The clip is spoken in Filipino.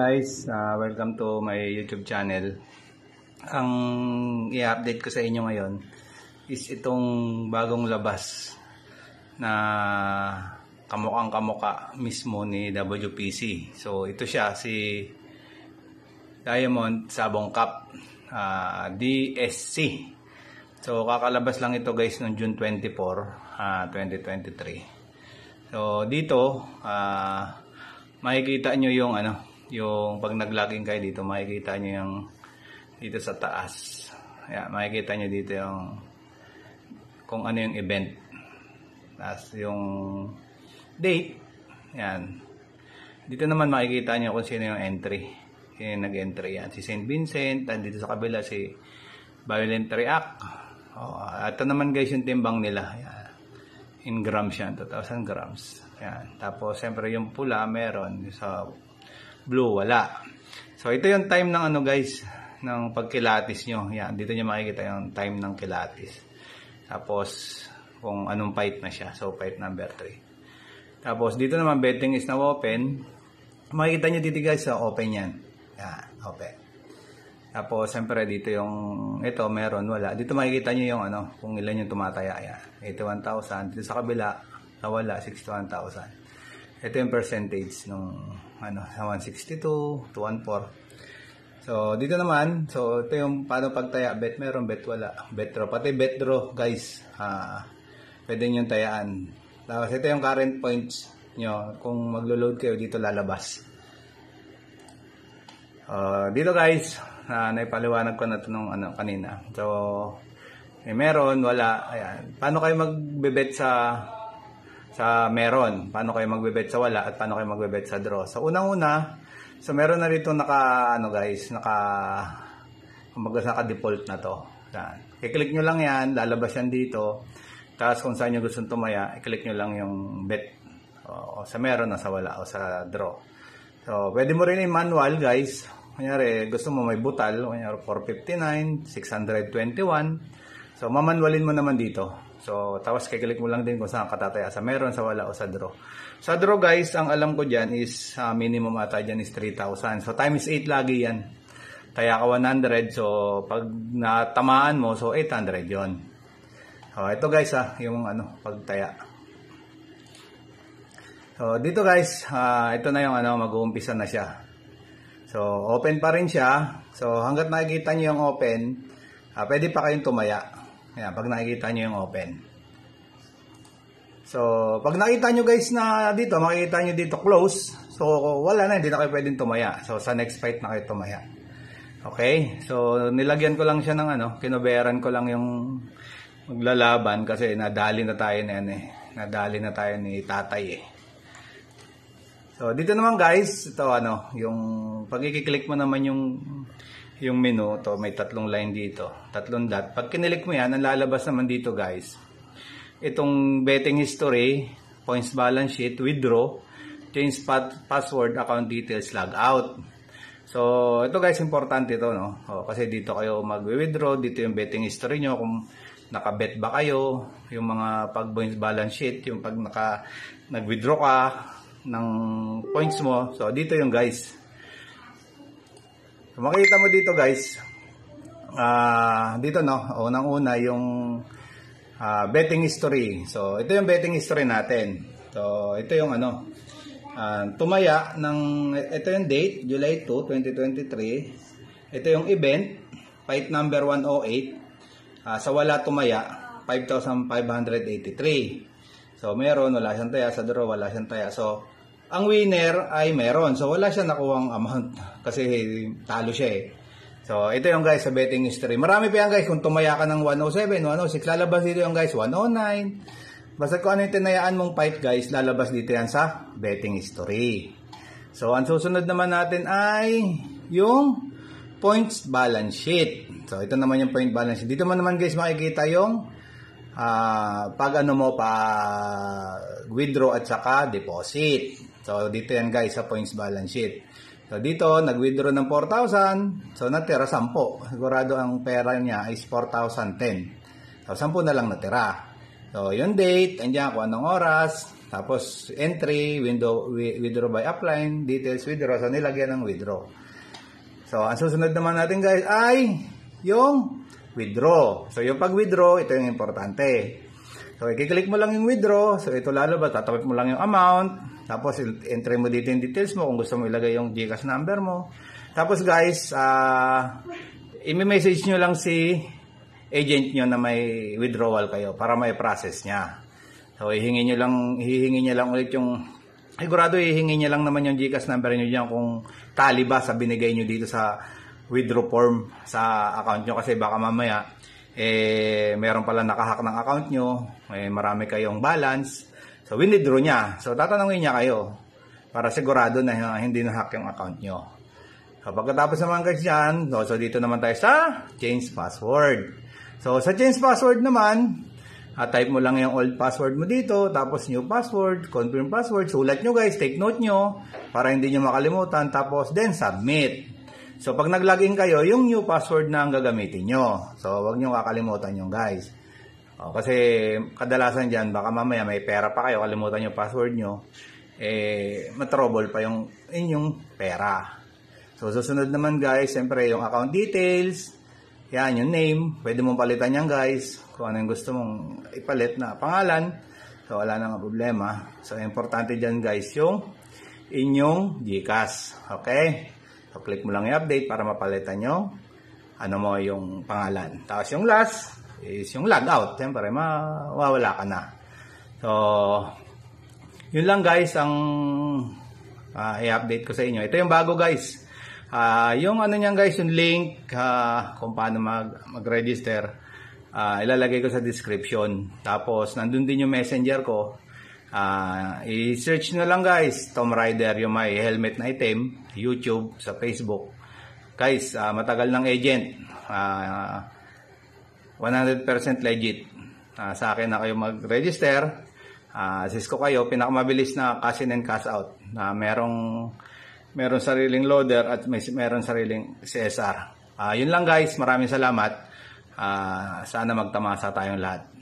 guys, welcome to my YouTube channel. Ang i-update ko sa inyo ngayon is itong bagong labas na kamukhang kamuka mismo ni WPC. So ito siya, si Diamond Sabong Cup DSC. So kakalabas lang ito guys noong June 24, 2023. So dito makikita nyo yung yung pag nag-login kayo dito, makikita nyo yung dito sa taas. Ayan, makikita nyo dito yung kung ano yung event. Tapos yung date. Ayan. Dito naman makikita nyo kung sino yung entry. Sino yung nag-entry yan. Si St. Vincent. At dito sa kabila si Violent React. Ito naman guys yung timbang nila. Ayan. In grams yan. 2,000 grams. Ayan. Tapos siyempre yung pula meron. Sa blue wala. So ito yung time ng guys, ng pagkilatis nyo. Yan, dito nyo makikita yung time ng kilatis. Tapos kung anong fight na siya. So fight number 3. Tapos dito naman betting is now open. Makikita nyo dito guys, open yan. Yan, open. Tapos siyempre dito yung ito meron, wala. Dito makikita nyo yung kung ilan yung tumataya. Yan, 81,000. Dito sa kabila nawala 61,000. Ito yung percentage nung 162 to 14. So dito naman, so ito yung paano pagtaya, bet meron, bet wala, bet draw, pati bet draw guys, pwede nyo tayaan. Tapos ito yung current points nyo, kung maglo-load kayo dito lalabas. Dito guys, naipaliwanag ko na ito nung kanina. So meron, wala, ayan. Paano kayo magbebet sa meron, paano kayo magbebet sa wala, at paano kayo magbebet sa draw. So unang-una, so meron na rito guys, naka-default na to. Yan. I-click nyo lang yan, lalabas yan dito. Tapos kung saan nyo gustong tumaya, i-click nyo lang yung bet. O sa meron, o sa wala, o sa draw. So pwede mo rin i-manual guys. Kunyari, gusto mo may butal, kunyari 459, 621. So mamanualin mo naman dito. So, tapos kiklik mo lang din kung saan katataya, sa meron, sa wala, o sa draw. Sa draw guys, ang alam ko dyan is minimum ata dyan is 3,000. So, times 8 lagi yan. Taya ka 100. So, pag natamaan mo, so 800 yon. So, ito guys yung pagtaya. So, dito guys, ito na yung mag-uumpisa na siya. So, open pa rin siya. So, hanggat nakikita nyo yung open, pwede pa kayong tumaya. Ayan, pag nakikita nyo yung open. So, pag nakita nyo guys na dito, makikita nyo dito close. So, wala na, hindi na kayo pwedeng tumaya. So, sa next fight na kayo tumaya. Okay? So, nilagyan ko lang siya ng kinoberan ko lang yung maglalaban kasi nadali na tayo na yan Nadali na tayo ni tatay So, dito naman guys, ito yung pag i-click mo naman yung menu, to may tatlong line dito, tatlong dot. Pag kinilik mo yan, ang lalabas naman dito guys, itong betting history, points balance sheet, withdraw, change password, account details, log out. So ito guys, importante ito kasi dito kayo mag-withdraw, dito yung betting history nyo, kung nakabet ba kayo, yung mga pag points balance sheet, yung pag nag-withdraw ka ng points mo. So dito yung guys. So, makikita mo dito guys, dito unang-una yung betting history. So ito yung betting history natin. So ito yung tumaya ng, ito yung date, July 2, 2023. Ito yung event, fight number 108. Sa wala tumaya, 5,583. So meron, wala siyang taya. Sa draw, wala siyang taya. So ang winner ay meron. So, wala siya nakuhang amount kasi talo siya So, ito yung guys sa betting history. Marami pa yan guys. Kung tumaya ka ng 107, 106, lalabas dito yung guys 109. Basta kung ano yung tinayaan mong fight guys, lalabas dito yan sa betting history. So, ang susunod naman natin ay yung points balance sheet. So, ito naman yung point balance sheet. Dito naman guys makikita yung pag withdraw at saka deposit. So, dito yan guys sa points balance sheet. So, dito, nag-withdraw ng 4,000. So, natira 10. Sigurado ang pera niya is 4,010. So, 10 na lang natira. So, yung date, andyan kung anong oras. Tapos entry, withdraw by upline, details withdraw. So nilagyan ng withdraw. So ang susunod naman natin guys ay yung withdraw. So yung pag-withdraw, ito yung importante. So i-click mo lang yung withdraw. So ito lalabas, tatapit mo lang yung amount. Tapos entry mo dito yung details mo kung gusto mo ilagay yung GCash number mo. Tapos guys, i-message nyo lang si agent nyo na may withdrawal kayo para may process niya. So hihingi nyo lang ulit yung, sigurado hihingi nyo lang naman yung GCash number nyo dyan kung tali ba sa binigay nyo dito sa withdraw form sa account nyo, kasi baka mamaya meron pala nakahack ng account nyo, marami kayong balance, so withdraw niya. So tatanungin niya kayo para sigurado na hindi na-hack yung account nyo. So pagkatapos naman guys dyan, so dito naman tayo sa change password. So sa change password naman, type mo lang yung old password mo dito, tapos new password, confirm password, sulat nyo guys, take note nyo para hindi nyo makalimutan, tapos then submit. So pag nag-login kayo, yung new password na ang gagamitin nyo. So wag nyo kakalimutan yung guys. Kasi kadalasan dyan, baka mamaya may pera pa kayo, kalimutan yung password nyo, matrouble pa yung inyong pera. So susunod naman guys, siyempre yung account details, yan yung name, pwede mong palitan yan guys, kung ano yung gusto mong ipalit na pangalan. So wala nang problema. So importante dyan guys yung inyong GCash. Okay? So click mo lang yung update para mapalitan nyo ano mo yung pangalan. Tapos yung last is yung logout. Siyempre mawawala ka na. So yun lang guys ang i-update ko sa inyo. Ito yung bago guys. Yung ano niyan guys, yung link kung paano mag-register, ilalagay ko sa description. Tapos nandun din yung messenger ko. I-search nyo lang guys, Tom Rider, yung may helmet na item, YouTube, sa Facebook. Guys, matagal ng agent, 100% legit. Sa akin na kayo mag-register. Sis ko kayo, pinakamabilis na cash in and cash out, na meron sariling loader at meron sariling CSR. Yun lang guys, maraming salamat. Sana magtamasa tayong lahat.